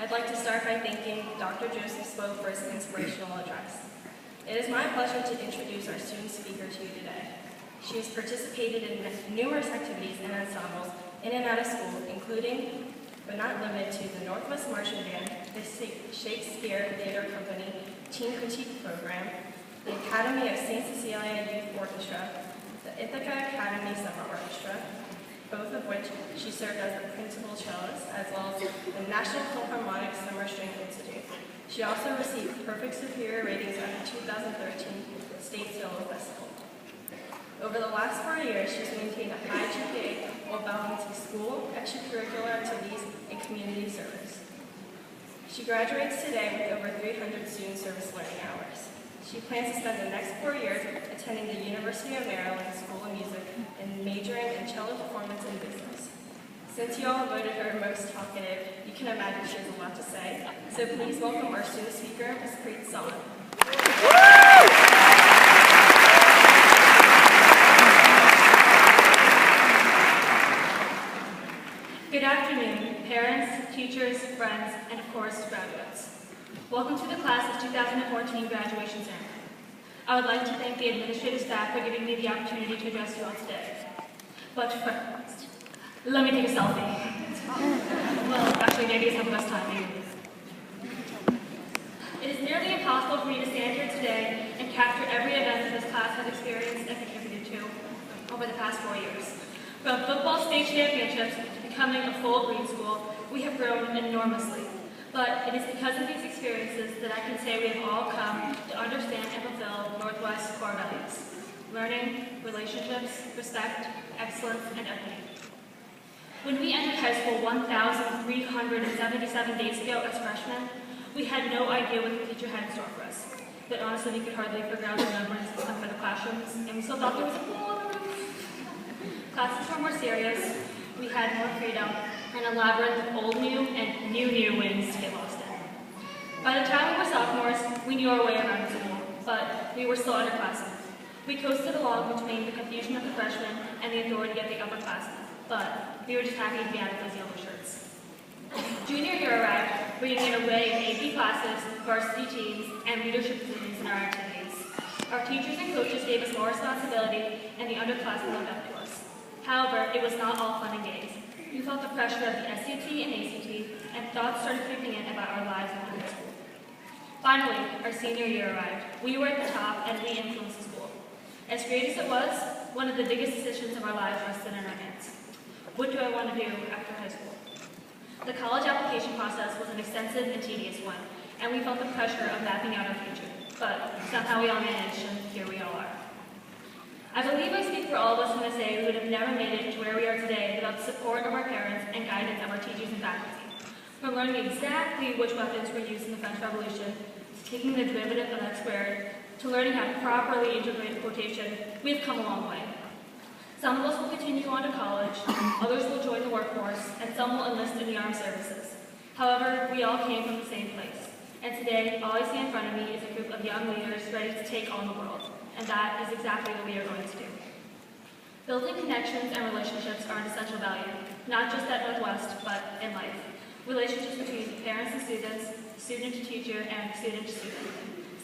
I'd like to start by thanking Dr. Joseph Swope for his inspirational address. It is my pleasure to introduce our student speaker to you today. She has participated in numerous activities and ensembles in and out of school, including, but not limited to, the Northwest Marching Band, the Shakespeare Theater Company Teen Critique Program, the Academy of St. Cecilia Youth Orchestra, the Ithaca Academy Summer Orchestra, both of which she served as the principal cellist, as well as the National Philharmonic Summer String Institute. She also received perfect superior ratings at the 2013 State Solo Festival. Over the last 4 years, she's maintained a high GPA while balancing school, extracurricular activities, and community service. She graduates today with over 300 student service learning hours. She plans to spend the next 4 years attending the University of Maryland School of Music and majoring in cello performance and business. Since you all voted her most talkative, you can imagine she has a lot to say. So please welcome our student speaker, Ms. Preet Saund. Good afternoon, parents, teachers, friends, and of course, graduates. Welcome to the class of 2014 graduation ceremony. I would like to thank the administrative staff for giving me the opportunity to address you all today. But first, let me take a selfie. Well, actually, maybe it's not the best time, maybe. It is nearly impossible for me to stand here today and capture every event that this class has experienced and contributed to over the past 4 years. From football state championships to becoming a full green school, we have grown enormously. But it is because of these experiences that I can say we have all come to understand and fulfill Northwest's core values: learning, relationships, respect, excellence, and equity. When we entered high school 1,377 days ago as freshmen, we had no idea what the future had in store for us. But honestly, we could hardly figure out the numbers for the classrooms, and we still thought there was a pool on the roof. Classes were more serious, we had more freedom, and a labyrinth of old new and new wings to get lost in. By the time we were sophomores, we knew our way around the school, but we were still underclassmen. We coasted along between the confusion of the freshmen and the authority of the upperclassmen, but we were just happy to be out of those yellow shirts. Junior year arrived, bringing an array of AP classes, varsity teams, and leadership positions in our activities. Our teachers and coaches gave us more responsibility, and the underclassmen looked up to us. However, it was not all fun and games. We felt the pressure of the SAT and ACT, and thoughts started creeping in about our lives after high school. Finally, our senior year arrived. We were at the top, and we influenced the school. As great as it was, one of the biggest decisions of our lives rested in our hands. What do I want to do after high school? The college application process was an extensive and tedious one, and we felt the pressure of mapping out our future. But somehow we all managed, and here we all are. I believe I speak for all of us when I say we would have never made it to where we are today without the support of our parents and guidance of our teachers and faculty. From learning exactly which weapons were used in the French Revolution, to taking the derivative of X squared, to learning how to properly integrate quotation, we have come a long way. Some of us will continue on to college, others will join the workforce, and some will enlist in the armed services. However, we all came from the same place. And today, all I see in front of me is a group of young leaders ready to take on the world. And that is exactly what we are going to do. Building connections and relationships are an essential value, not just at Northwest, but in life. Relationships between parents and students, student to teacher, and student to student.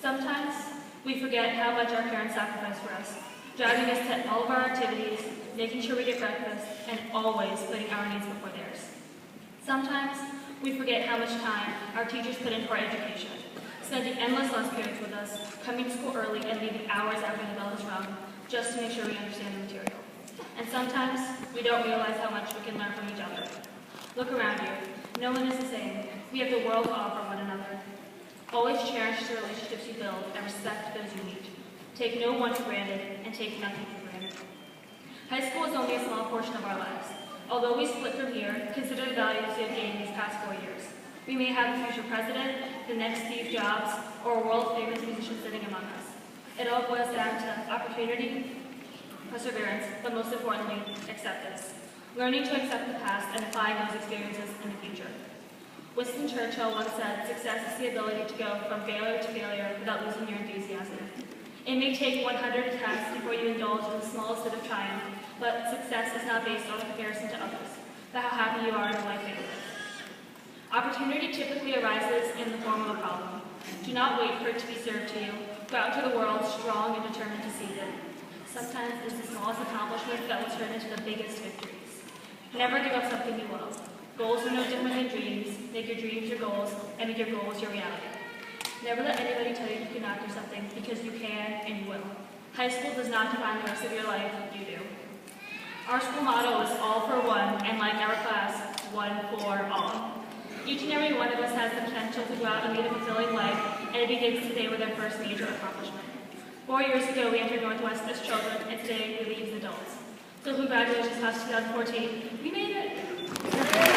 Sometimes we forget how much our parents sacrifice for us, driving us to all of our activities, making sure we get breakfast, and always putting our needs before theirs. Sometimes we forget how much time our teachers put into our education, spending endless lunch periods with us, coming to school early and leaving hours after the bell is rung, just to make sure we understand the material. And sometimes we don't realize how much we can learn from each other. Look around you. No one is the same. We have the world to offer one another. Always cherish the relationships you build and respect those you meet. Take no one for granted and take nothing for granted. High school is only a small portion of our lives. Although we split from here, consider the values we have gained these past 4 years. We may have a future president, the next Steve Jobs, or a world-famous musician sitting among us. It all boils down to opportunity, perseverance, but most importantly, acceptance. Learning to accept the past and applying those experiences in the future. Winston Churchill once said, success is the ability to go from failure to failure without losing your enthusiasm. It may take 100 attempts before you indulge in the smallest bit of triumph, but success is not based on a comparison to others, but how happy you are in the life you live. Opportunity typically arises in the form of a problem. Do not wait for it to be served to you. Go out into the world strong and determined to seize it. Sometimes it's the smallest accomplishments that will turn into the biggest victories. Never give up something you love. Goals are no different than dreams. Make your dreams your goals, and make your goals your reality. Never let anybody tell you cannot do something, because you can and you will. High school does not define the rest of your life, you do. Our school motto is all for one, and like our class, one for all. Each and every one of us has the potential to go out and lead a fulfilling life, and it begins today with our first major accomplishment. 4 years ago, we entered Northwest as children, and today we lead as adults. So congratulations, class 2014. We made it!